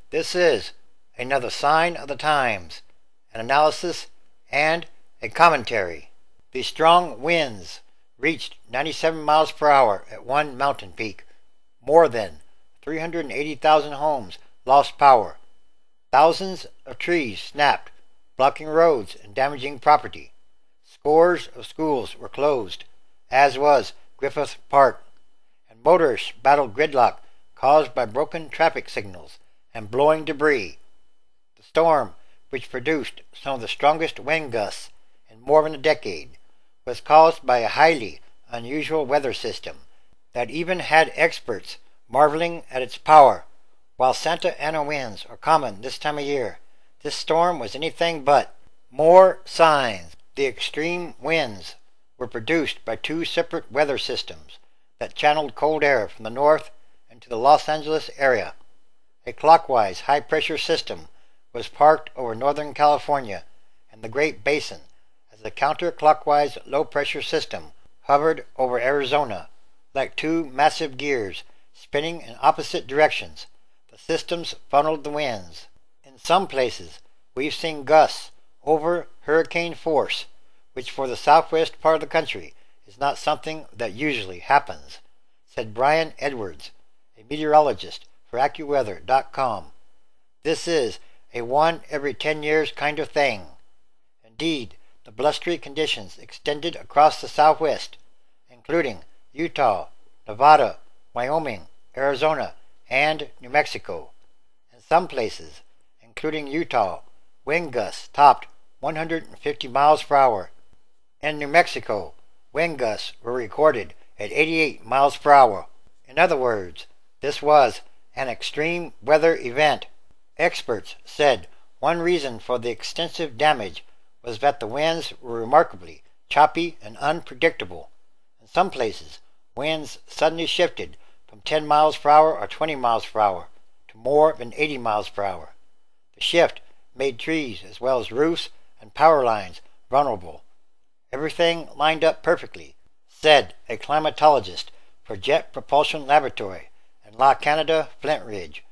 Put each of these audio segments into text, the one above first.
This is another sign of the times, an analysis, and a commentary. The strong winds reached 97 miles per hour at one mountain peak. More than 380,000 homes lost power. Thousands of trees snapped, blocking roads and damaging property. Scores of schools were closed, as was Griffith Park, and motorists battled gridlock caused by broken traffic signals and blowing debris. The storm, which produced some of the strongest wind gusts in more than a decade, was caused by a highly unusual weather system that even had experts marveling at its power. While Santa Ana winds are common this time of year, this storm was anything but. More signs. The extreme winds were produced by two separate weather systems that channeled cold air from the north into the Los Angeles area. A clockwise high-pressure system was parked over Northern California and the Great Basin as the counterclockwise low-pressure system hovered over Arizona like two massive gears spinning in opposite directions. The systems funneled the winds. In some places, we've seen gusts over hurricane force, which for the southwest part of the country is not something that usually happens, said Brian Edwards, a meteorologist for AccuWeather.com. This is a 1 every 10 years kind of thing. Indeed, the blustery conditions extended across the southwest, including Utah, Nevada, Wyoming, Arizona, and New Mexico. In some places, including Utah, wind gusts topped 150 miles per hour. In New Mexico, wind gusts were recorded at 88 miles per hour. In other words, this was an extreme weather event. Experts said one reason for the extensive damage was that the winds were remarkably choppy and unpredictable. In some places, winds suddenly shifted from 10 miles per hour or 20 miles per hour to more than 80 miles per hour. The shift made trees as well as roofs and power lines vulnerable. Everything lined up perfectly, said a climatologist for Jet Propulsion Laboratory in La Canada, Flint Ridge.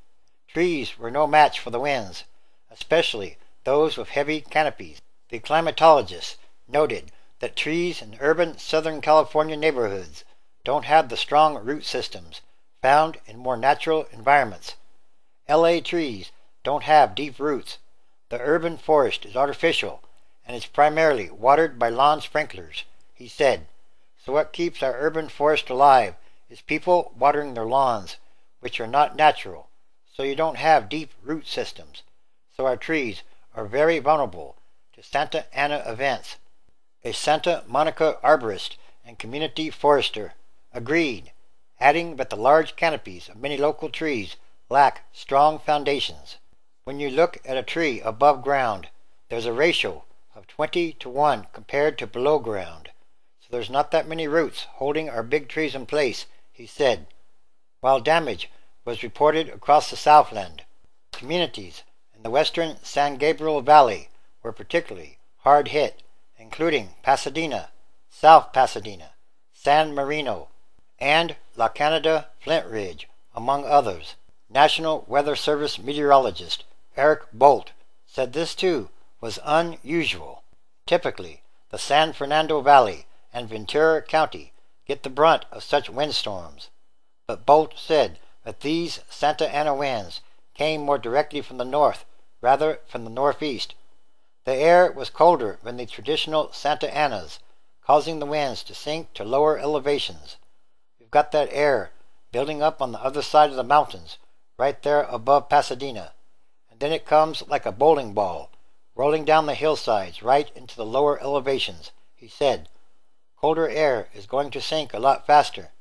Trees were no match for the winds, especially those with heavy canopies. The climatologist noted that trees in urban Southern California neighborhoods don't have the strong root systems found in more natural environments. LA trees don't have deep roots. The urban forest is artificial and is primarily watered by lawn sprinklers, he said. So what keeps our urban forest alive is people watering their lawns, which are not natural, so you don't have deep root systems. So our trees are very vulnerable to Santa Ana events. A Santa Monica arborist and community forester agreed, adding that the large canopies of many local trees lack strong foundations. When you look at a tree above ground, there's a ratio of 20 to 1 compared to below ground, so there's not that many roots holding our big trees in place, he said. While damage was reported across the Southland, communities in the western San Gabriel Valley were particularly hard hit, including Pasadena, South Pasadena, San Marino, and La Canada Flint Ridge, among others. National Weather Service meteorologist Eric Bolt said this too was unusual. Typically, the San Fernando Valley and Ventura County get the brunt of such windstorms, but Bolt said that these Santa Ana winds came more directly from the north rather from the northeast. The air was colder than the traditional Santa Anas, causing the winds to sink to lower elevations. We've got that air building up on the other side of the mountains, right there above Pasadena, and then it comes like a bowling ball, rolling down the hillsides right into the lower elevations, he said. Colder air is going to sink a lot faster.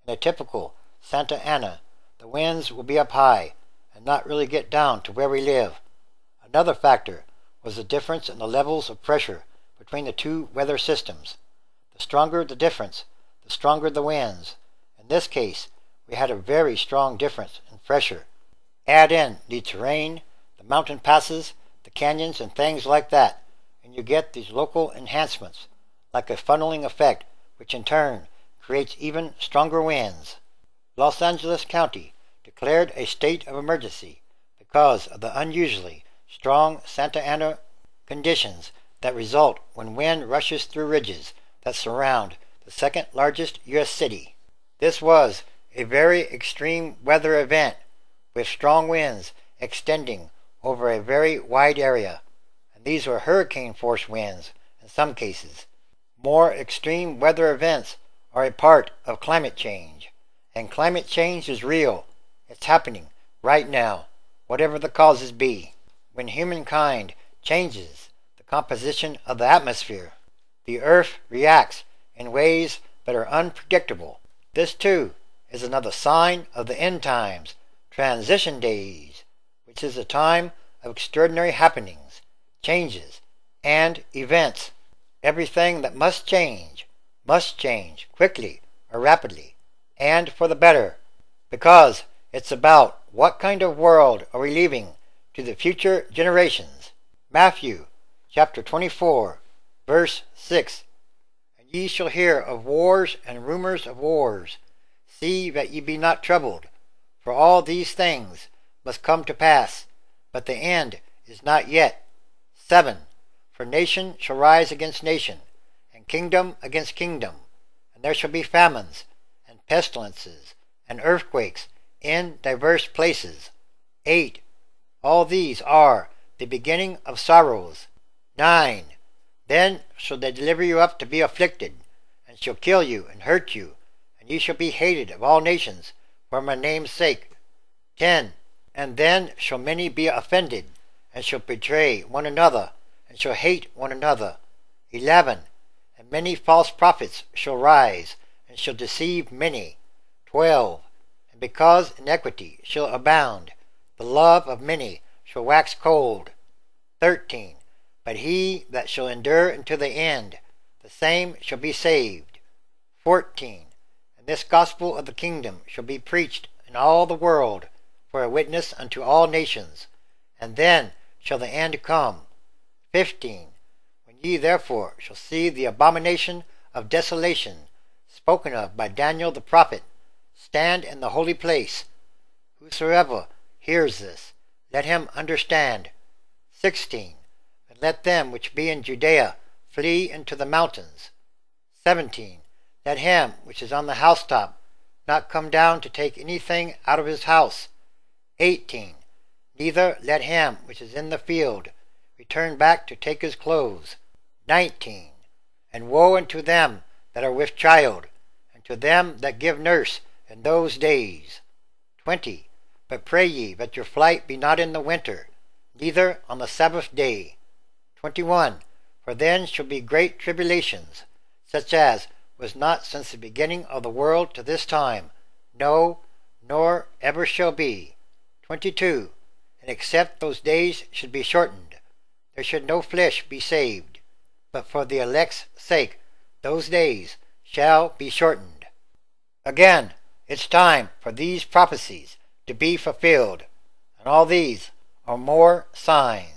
In a typical Santa Ana, the winds will be up high and not really get down to where we live. Another factor was the difference in the levels of pressure between the two weather systems. The stronger the difference, the stronger the winds. In this case, we had a very strong difference in pressure. Add in the terrain, the mountain passes, the canyons, and things like that, and you get these local enhancements, like a funneling effect, which in turn creates even stronger winds. Los Angeles County declared a state of emergency because because of the unusually strong Santa Ana conditions that result when wind rushes through ridges that surround the second largest U.S. city. This was a very extreme weather event with strong winds extending over a very wide area, and these were hurricane-force winds in some cases. More extreme weather events are a part of climate change, and climate change is real. It's happening right now, whatever the causes be. When humankind changes the composition of the atmosphere, the earth reacts in ways that are unpredictable. This too is another sign of the end times, transition days, which is a time of extraordinary happenings, changes, and events. Everything that must change quickly or rapidly, and for the better, because it's about what kind of world are we leaving to the future generations. Matthew chapter 24, verse 6. And ye shall hear of wars and rumors of wars. See that ye be not troubled, for all these things must come to pass, but the end is not yet. 7. For nation shall rise against nation, and kingdom against kingdom, and there shall be famines, and pestilences, and earthquakes in diverse places. 8. All these are the beginning of sorrows. 9. Then shall they deliver you up to be afflicted, and shall kill you, and hurt you, and ye shall be hated of all nations for my name's sake. 10. And then shall many be offended, and shall betray one another, and shall hate one another. 11. And many false prophets shall rise, and shall deceive many. 12. And because iniquity shall abound, the love of many shall wax cold. 13. But he that shall endure unto the end, the same shall be saved. 14. And this gospel of the kingdom shall be preached in all the world for a witness unto all nations, and then shall the end come. 15. When ye therefore shall see the abomination of desolation spoken of by Daniel the prophet stand in the holy place, whosoever hears this, let him understand. 16. And let them which be in Judea flee into the mountains. 17. Let him which is on the housetop not come down to take anything out of his house. 18. Neither let him which is in the field return back to take his clothes. 19. And woe unto them that are with child, and to them that give nurse in those days. 20. But pray ye that your flight be not in the winter, neither on the Sabbath day. 21. For then shall be great tribulations, such as was not since the beginning of the world to this time, no, nor ever shall be. 22. And except those days should be shortened, there should no flesh be saved, but for the elect's sake those days shall be shortened. Again, it's time for these prophecies to be fulfilled, and all these are more signs.